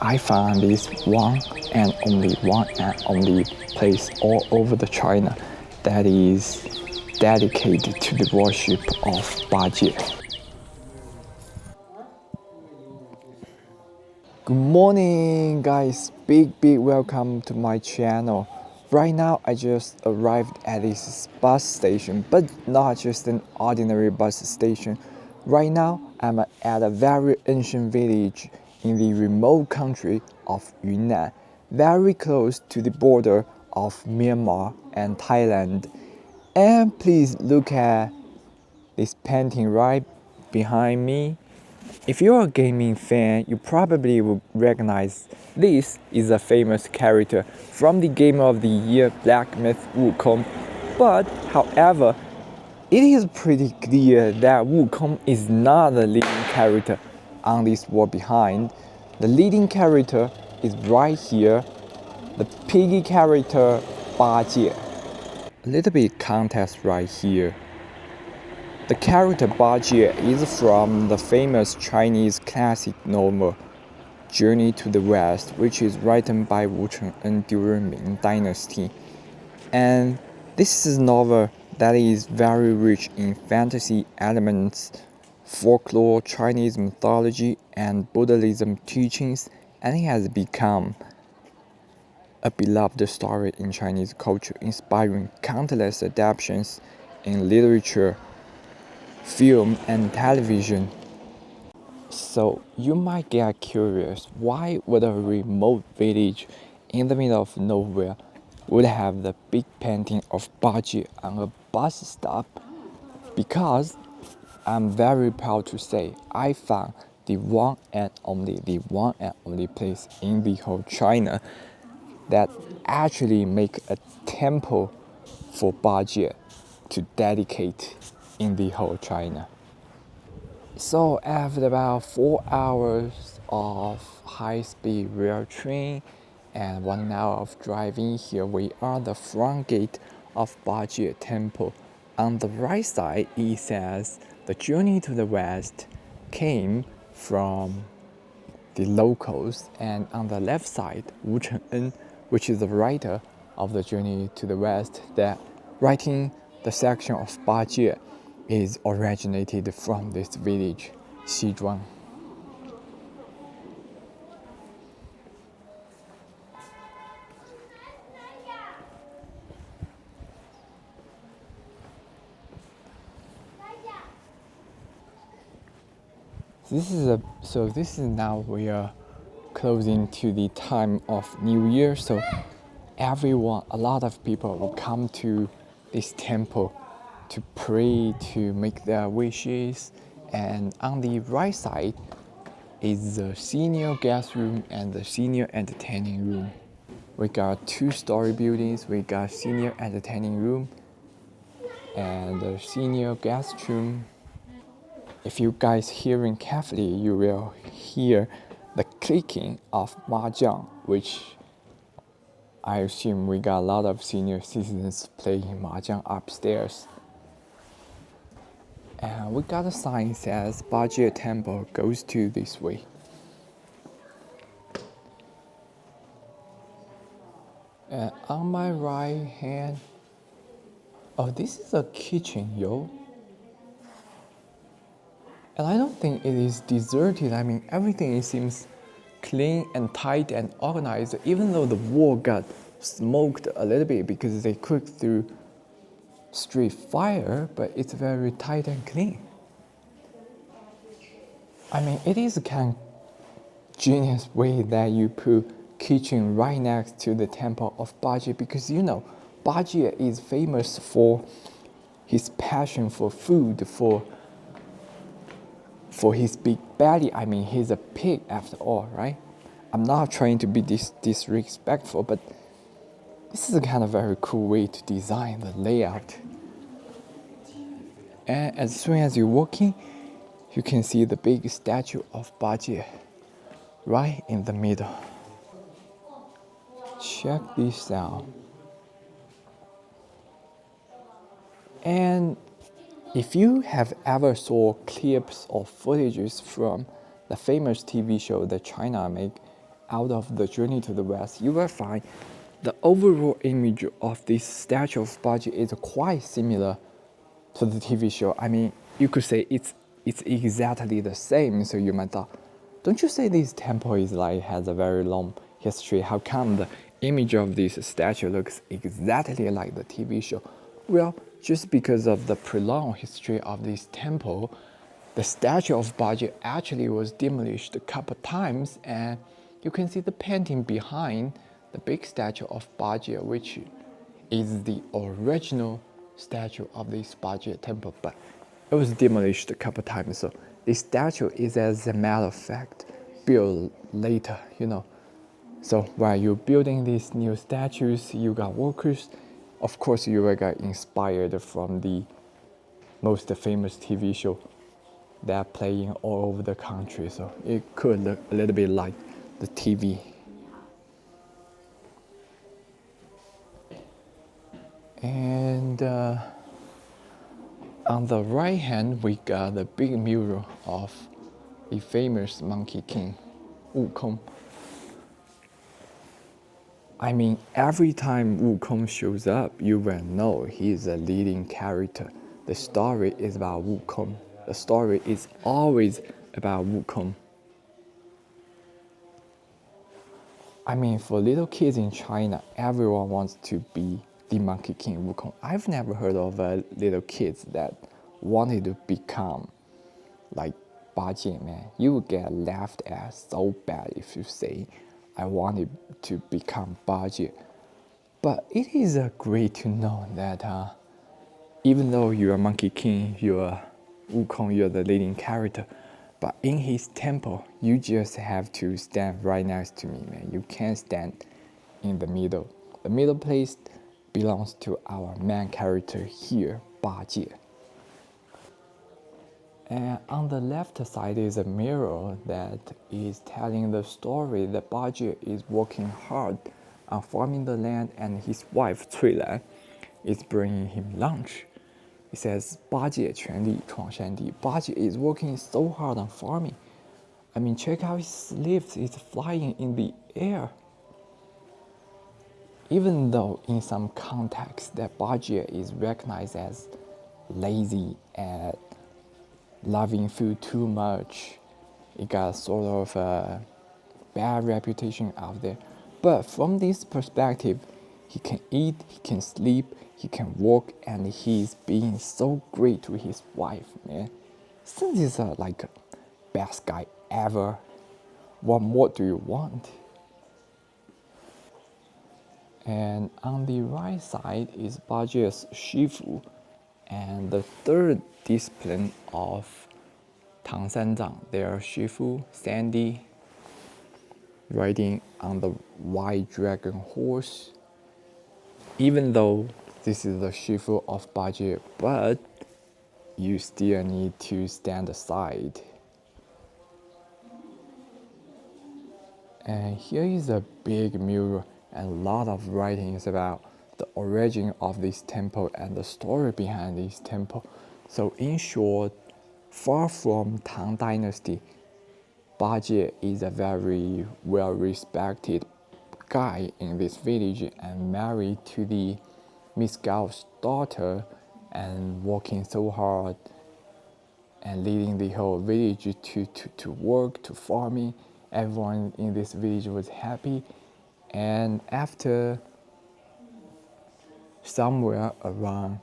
I found this one and only place all over the China that is dedicated to the worship of Bajie. Good morning guys, big welcome to my channel. Right now I just arrived at this bus station, but not just an ordinary bus station. Right now I'm at a very ancient village in the remote country of Yunnan, very close to the border of Myanmar and Thailand. And please look at this painting right behind me. If you're a gaming fan, you probably will recognize this is a famous character from the Game of the Year Black Myth Wukong. But however, it is pretty clear that Wukong is not the leading character on this wall behind. The leading character is right here, the piggy character Bajie. A little bit context right here. The character Bajie is from the famous Chinese classic novel Journey to the West, which is written by Wukong during Ming Dynasty. And this is a novel that is very rich in fantasy elements, folklore, Chinese mythology, and Buddhism teachings, and it has become a beloved story in Chinese culture, inspiring countless adaptations in literature, film, and television. So you might get curious, why would a remote village in the middle of nowhere would have the big painting of Bajie on a bus stop? Because I'm very proud to say I found the one and only place in the whole China that actually make a temple for Bajie to dedicate in the whole China. So after about 4 hours of high-speed rail train and 1 hour of driving, here we are, the front gate of Bajie Temple. On the right side, it says the journey to the west came from the locals, and on the left side, Wu Cheng'en, which is the writer of the journey to the west, that writing the section of Bajie is originated from this village, Xizhuang. This is now we are closing to the time of New Year, so a lot of people will come to this temple to pray, to make their wishes. And on the right side is the senior guest room and the senior entertaining room. We got 2-story buildings. We got senior entertaining room and the senior guest room. If you guys hearing carefully, you will hear the clicking of mahjong, which I assume we got a lot of senior citizens playing mahjong upstairs. And we got a sign that says Bajie Temple goes to this way. And on my right hand, oh, this is a kitchen, yo. And I don't think it is deserted. I mean, everything seems clean and tight and organized, even though the wall got smoked a little bit because they cooked through street fire, but it's very tight and clean. I mean, it is a kind of genius way that you put kitchen right next to the temple of Bajie, because you know, Bajie is famous for his passion for food, for his big belly. I mean, he's a pig after all, right? I'm not trying to be disrespectful, but this is a kind of very cool way to design the layout. And as soon as you're walking, you can see the big statue of Bajie right in the middle. Check this out. And if you have ever saw clips or footages from the famous TV show that China make, out of the Journey to the West, you will find the overall image of this statue of Bajie is quite similar to the TV show. I mean, you could say it's exactly the same. So you might thought, don't you say this temple is like has a very long history? How come the image of this statue looks exactly like the TV show? Well, just because of the prolonged history of this temple, the statue of Bajie actually was demolished a couple times, and you can see the painting behind the big statue of Bajie, which is the original statue of this Bajie temple, but it was demolished a couple times. So this statue is, as a matter of fact, built later, So while you're building these new statues, you got workers. Of course, you will get inspired from the most famous TV show that are playing all over the country. So it could look a little bit like the TV. And on the right hand, we got the big mural of the famous Monkey King, Wukong. I mean, every time Wukong shows up, you will know he is a leading character. The story is about Wukong. The story is always about Wukong. I mean, for little kids in China, everyone wants to be the Monkey King Wukong. I've never heard of a little kids that wanted to become like Bajie, man. You would get laughed at so bad if you say, I wanted to become Bajie. But it is great to know that even though you're a Monkey King, you're Wukong, you're the leading character, but in his temple, you just have to stand right next to me, man. You can't stand in the middle. The middle place belongs to our main character here, Bajie. And on the left side is a mirror that is telling the story that Bajie is working hard on farming the land, and his wife Cuilan is bringing him lunch. It says, 八戒全力闯山地. Bajie is working so hard on farming. I mean, check out his leaves, it's flying in the air. Even though in some contexts that Bajie is recognized as lazy and loving food too much, it got sort of a bad reputation out there. But from this perspective, he can eat, he can sleep, he can work, and he's being so great to his wife, man. Since he's like best guy ever, what more do you want? And on the right side is Bajie's Shifu, and the third discipline of Tang Sanzang, their Shifu, Sandy, riding on the white dragon horse. Even though this is the Shifu of Bajie, but you still need to stand aside. And here is a big mural and a lot of writings about the origin of this temple and the story behind this temple. So in short, far from Tang Dynasty, Bajie is a very well-respected guy in this village and married to the Miss Gao's daughter and working so hard and leading the whole village to work, to farming. Everyone in this village was happy. And after somewhere around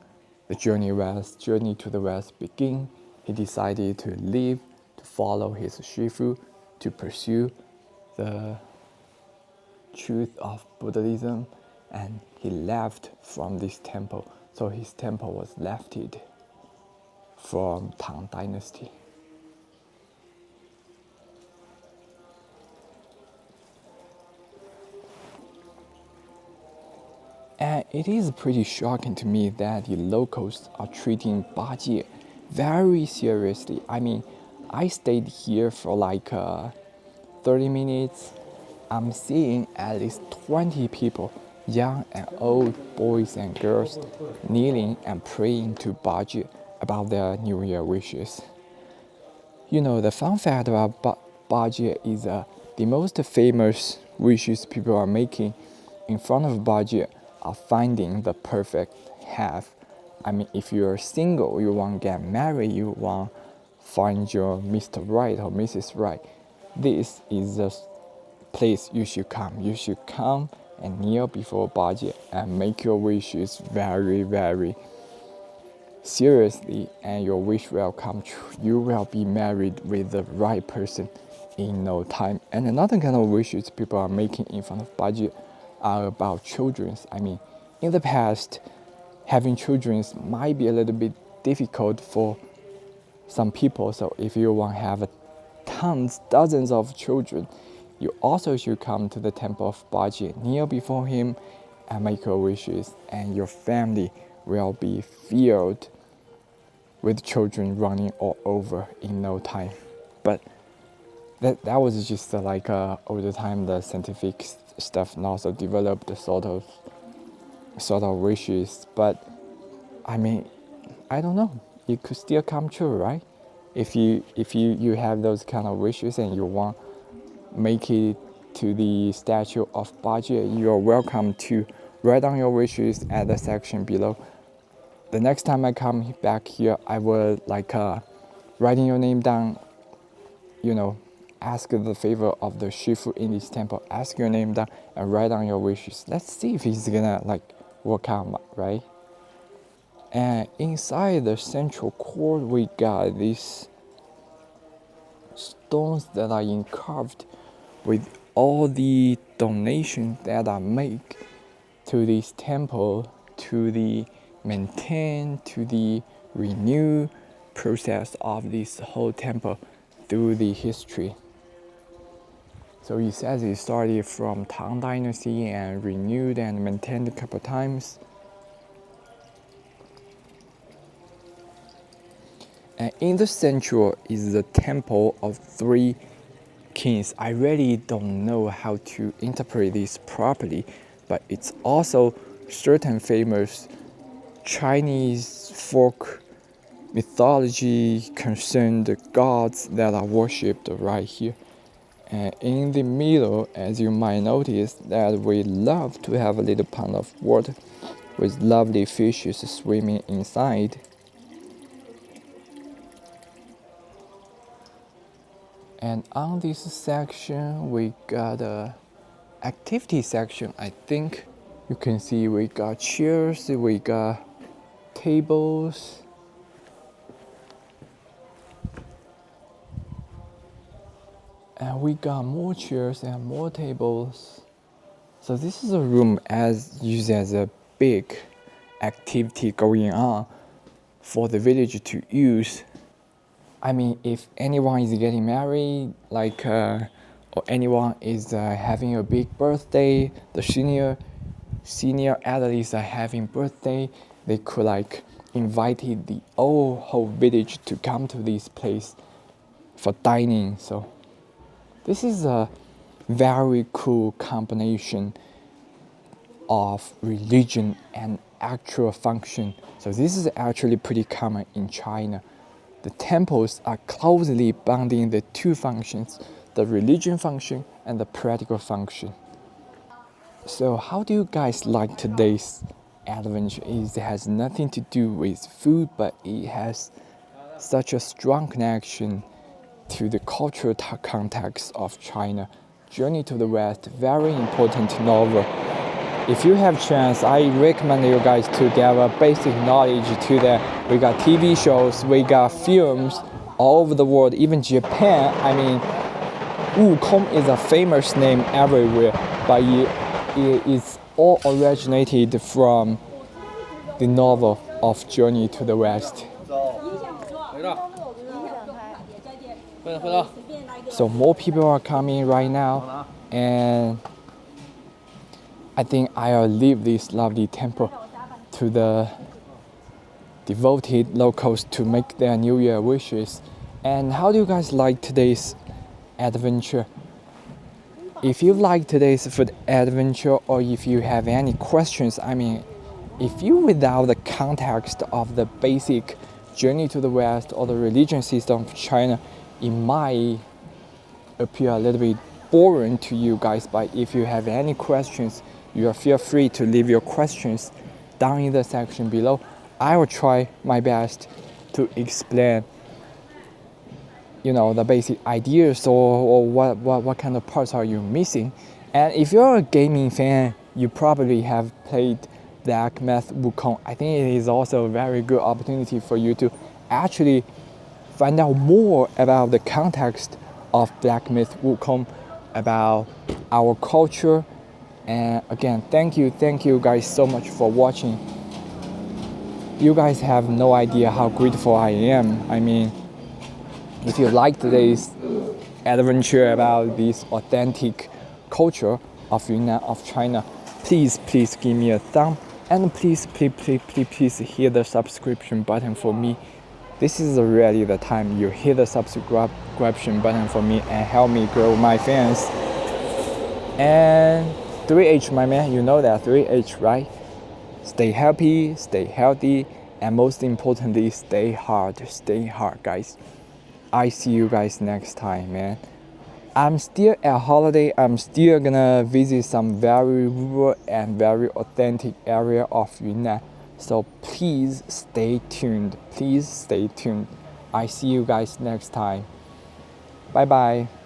the journey to the west begin, he decided to leave, to follow his Shifu, to pursue the truth of Buddhism, and he left from this temple. So his temple was lefted from Tang Dynasty. And it is pretty shocking to me that the locals are treating Bajie very seriously. I mean, I stayed here for like 30 minutes. I'm seeing at least 20 people, young and old, boys and girls, kneeling and praying to Bajie about their New Year wishes. You know, the fun fact about Bajie is The most famous wishes people are making in front of Bajie are finding the perfect half. I mean, if you're single, you want to get married, you want to find your Mr. Right or Mrs. Right, this is the place you should come. You should come and kneel before Bajie and make your wishes very, very seriously, and your wish will come true. You will be married with the right person in no time. And another kind of wishes people are making in front of Bajie are about children. I mean, in the past, having children might be a little bit difficult for some people. So if you want to have dozens of children, you also should come to the temple of Bajie, kneel before him, and make your wishes, and your family will be filled with children running all over in no time. But that was just like over the time the scientific stuff also developed the sort of wishes. But I mean, I don't know, it could still come true, right? If you have those kind of wishes and you want make it to the statue of Bajie, you are welcome to write down your wishes at the section below. The next time I come back here, I will writing your name down, ask the favor of the Shifu in this temple, ask your name down and write down your wishes. Let's see if he's gonna work out, right? And inside the central court, we got these stones that are carved with all the donations that are made to this temple, to the maintain, to the renew process of this whole temple through the history. So it says it started from Qing Dynasty and renewed and maintained a couple times. And in the center is the temple of three kings. I really don't know how to interpret this properly, but it's also certain famous Chinese folk mythology concerned gods that are worshipped right here. And in the middle, as you might notice, that we love to have a little pond of water with lovely fishes swimming inside. And on this section, we got a activity section. I think you can see we got chairs, we got tables. And we got more chairs and more tables. So this is a room as used as a big activity going on for the village to use. I mean, if anyone is getting married, or anyone is having a big birthday, the senior athletes are having birthday, they could invite the whole village to come to this place for dining. So this is a very cool combination of religion and actual function. So this is actually pretty common in China. The temples are closely bonding the two functions, the religion function and the practical function. So how do you guys like today's adventure? It has nothing to do with food, but it has such a strong connection to the cultural context of China. Journey to the West, very important novel. If you have chance, I recommend you guys to get a basic knowledge to that. We got TV shows, we got films all over the world, even Japan. I mean, Wukong is a famous name everywhere, but it is all originated from the novel of Journey to the West. So more people are coming right now, and I think I'll leave this lovely temple to the devoted locals to make their New Year wishes. And how do you guys like today's adventure? If you like today's food adventure, or if you have any questions, I mean, if you without the context of the basic Journey to the West or the religion system of China, it might appear a little bit boring to you guys, but if you have any questions, you feel free to leave your questions down in the section below. I will try my best to explain, the basic ideas or what kind of parts are you missing. And if you're a gaming fan, you probably have played Black Myth Wukong. I think it is also a very good opportunity for you to actually find out more about the context of Black Myth Wukong, about our culture. And again, thank you guys so much for watching. You guys have no idea how grateful I am. I mean, if you like today's adventure about this authentic culture of Yunnan, of China, please give me a thumb, and please hit the subscription button for me. This is really the time you hit the subscription button for me and help me grow my fans. And 3H, my man, you know that 3H, right? Stay happy, stay healthy, and most importantly, stay hard, guys. I see you guys next time, man. I'm still at holiday. I'm still gonna visit some very rural and very authentic area of Yunnan. So please stay tuned. I see you guys next time. Bye bye.